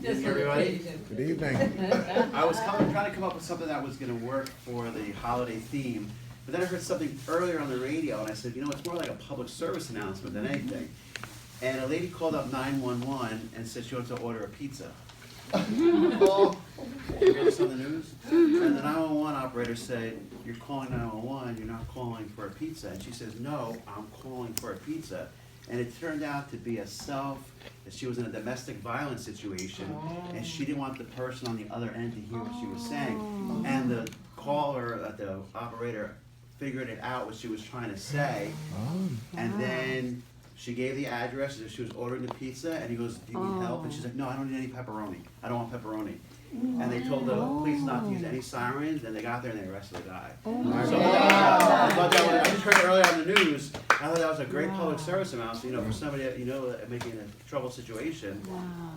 Evening, everybody. Good evening. I was trying to come up with something that was going to work for the holiday theme, but then I heard something earlier on the radio, and I said, you know, it's more like a public service announcement than anything. And a lady called up 911 and said she wants to order a pizza. Oh, You heard this on the news? And the 911 operator said, you're calling 911, you're not calling for a pizza. And she says, no, I'm calling for a pizza. And it turned out to be that she was in a domestic violence situation, and she didn't want the person on the other end to hear what she was saying. And the caller, the operator, figured it out what she was trying to say, and then she gave the address as she was ordering the pizza, and he goes, do you need help? And she's like, no, I don't need any pepperoni. I don't want pepperoni. And they told the police not to use any sirens, and they got there and they arrested the guy. So I thought that was, I just heard it earlier on the news. I thought that was a great public service announcement, you know, for somebody that, you know, making a trouble situation.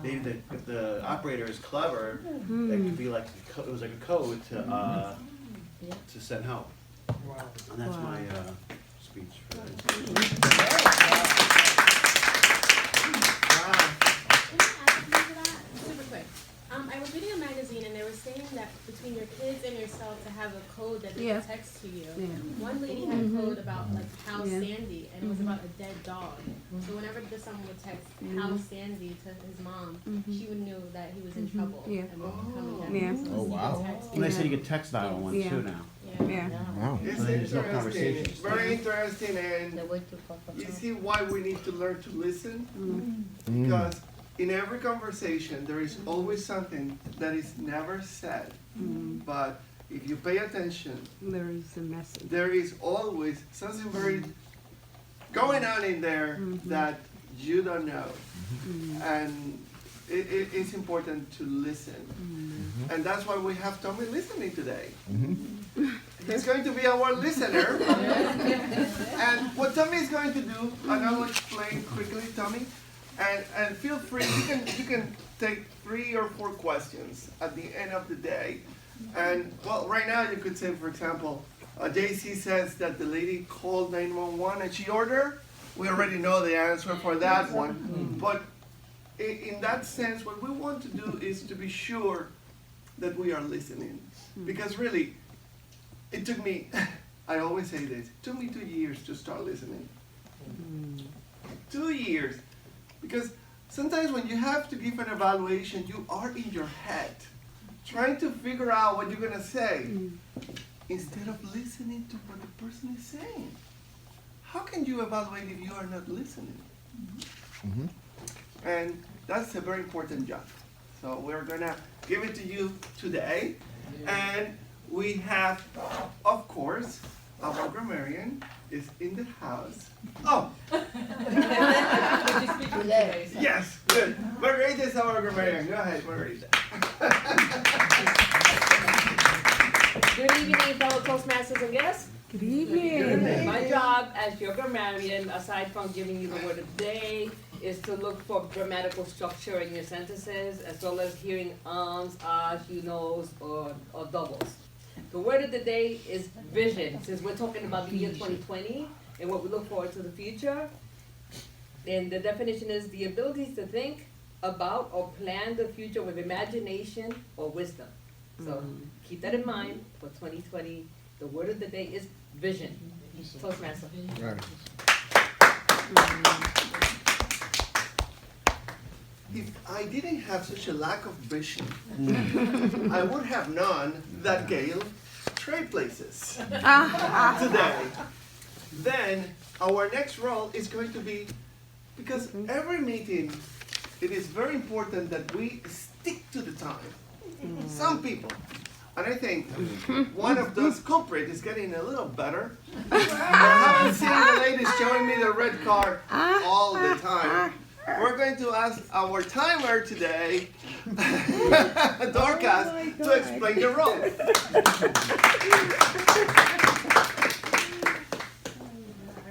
Maybe if the operator is clever, it could be like, it was like a code to send help. And that's my speech for this. Super quick. I was reading a magazine and they were saying that between your kids and yourself to have a code that they can text to you. One lady had a code about like House Sandy, and it was about a dead dog. So whenever someone would text House Sandy to his mom, she would know that he was in trouble and would come and get him. Oh, wow. And they said you could text 911 too now. Wow. It's So there's no interesting, conversations. very interesting, and you see why we need to learn to listen? Because in every conversation, there is always something that is never said. But if you pay attention, There is a message. there is always something very going on in there that you don't know. And it's important to listen. And that's why we have Tommy listening today. He's going to be our listener. And what Tommy is going to do, and I will explain quickly, Tommy, and feel free, you can take 3 or 4 questions at the end of the day. And well, right now you could say, for example, JC says that the lady called 911 and she ordered. We already know the answer for that one. But in that sense, what we want to do is to be sure that we are listening. Because really, it took me, I always say this, it took me 2 years to start listening. 2 years. Because sometimes when you have to give an evaluation, you are in your head, trying to figure out what you're going to say, instead of listening to what the person is saying. How can you evaluate if you are not listening? And that's a very important job. So we're going to give it to you today. And we have, of course, our grammarian is in the house. Oh! Yes, good. Margarita is our grammarian. Go ahead, Margarita. Good evening, fellow Toastmasters and guests. Good evening. My job as your grammarian, aside from giving you the word of the day, is to look for grammatical structure in your sentences, as well as hearing ums, ahs, you knows, or doubles. The word of the day is vision, since we're talking about the year 2020 and what we look forward to the future. And the definition is the ability to think about or plan the future with imagination or wisdom. So keep that in mind for 2020. The word of the day is vision. Toastmaster. Right. If I didn't have such a lack of vision, I would have known that Gail trade places today. Then our next role is going to be, because every meeting, it is very important that we stick to the time. Some people, and I think one of those culprits is getting a little better. I haven't seen the ladies showing me the red card all the time. We're going to ask our timer today, Dorcas, to explain the role.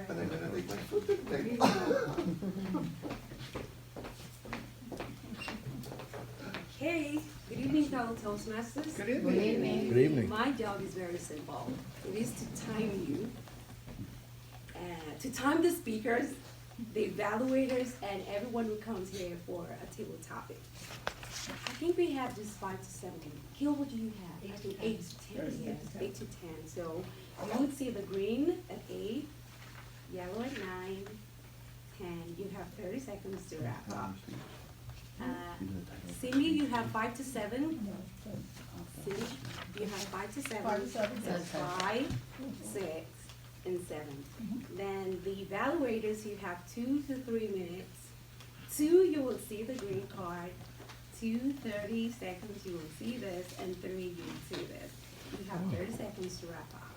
And I'm gonna take my foot with me. Hey, good evening, fellow Toastmasters. Good evening. Good evening. My job is very simple. It is to time you, to time the speakers, the evaluators, and everyone who comes here for a table topic. I think we have just 5 to 7. Gil, what do you have? I think 8 to 10, yes, 8 to 10. So you would see the green at 8, yellow at 9, 10. You have 30 seconds to wrap up. Cindy, you have 5 to 7. Cindy, you have 5 to 7. 5 to 7. So 5, 6, and 7. Then the evaluators, you have 2 to 3 minutes. 2, you will see the green card. 2, 30 seconds, you will see this, and 3, you will see this. You have 30 seconds to wrap up.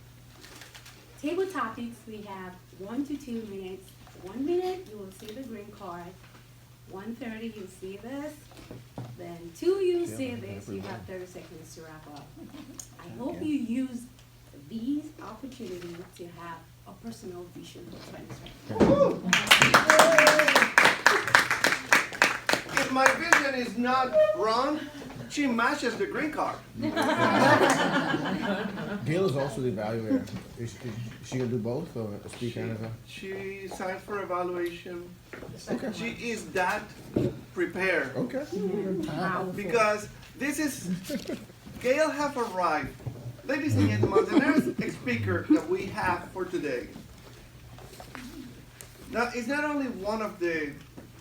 Table topics, we have 1 to 2 minutes. 1 minute, you will see the green card. 1:30, you see this. Then 2, you see this. You have 30 seconds to wrap up. I hope you use these opportunities to have a personal vision for 2020. If my vision is not wrong, she matches the green card. Gail is also the evaluator. Is she gonna do both or speak and as well? She signed for evaluation. Okay. She is that prepared. Okay. Because this is, Gail have arrived. Ladies and gentlemen, the next speaker that we have for today. Now, is not only one of the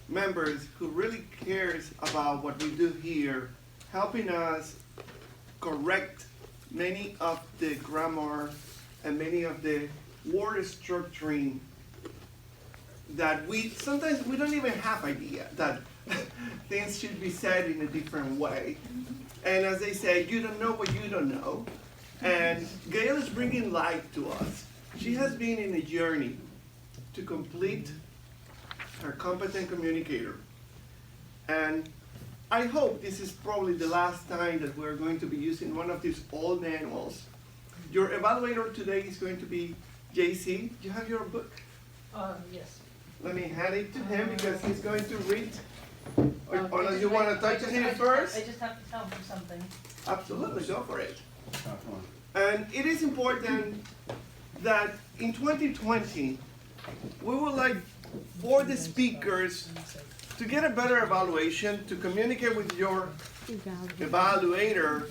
members who really cares about what we do here, helping us correct many of the grammar and many of the word structuring that sometimes we don't even have idea that things should be said in a different way. And as they say, you don't know what you don't know. And Gail is bringing light to us. She has been in a journey to complete her competent communicator. And I hope this is probably the last time that we're going to be using one of these old manuals. Your evaluator today is going to be JC. Do you have your book? Yes. Let me hand it to him because he's going to read. Or do you want to touch it first? I just have to tell him something. Absolutely, go for it. And it is important that in 2020, we would like for the speakers to get a better evaluation, to communicate with your evaluator,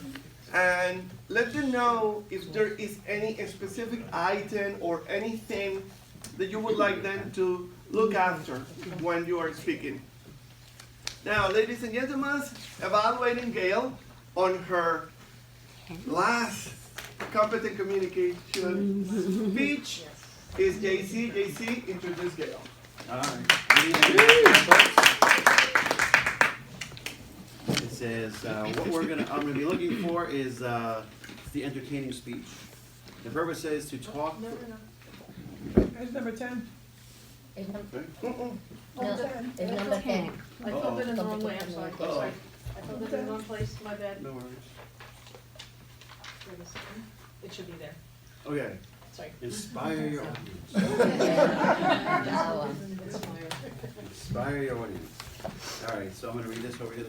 and let them know if there is any specific item or anything that you would like them to look after when you are speaking. Now, ladies and gentlemen, evaluating Gail on her last competent communication speech is JC. JC, introduce Gail. All right. Good evening, folks. It says, what I'm gonna be looking for is the entertaining speech. The purpose is to talk. Here's number 10. It's num- Oh, 10. it's number 10. I filled it in the wrong way, I'm sorry. Uh-oh. Sorry. I filled it in the wrong place, my bad. No worries. Wait a second. It should be there. Okay. Sorry. Inspire your audience. Inspire. Inspire your audience. All right, so I'm gonna read this over here.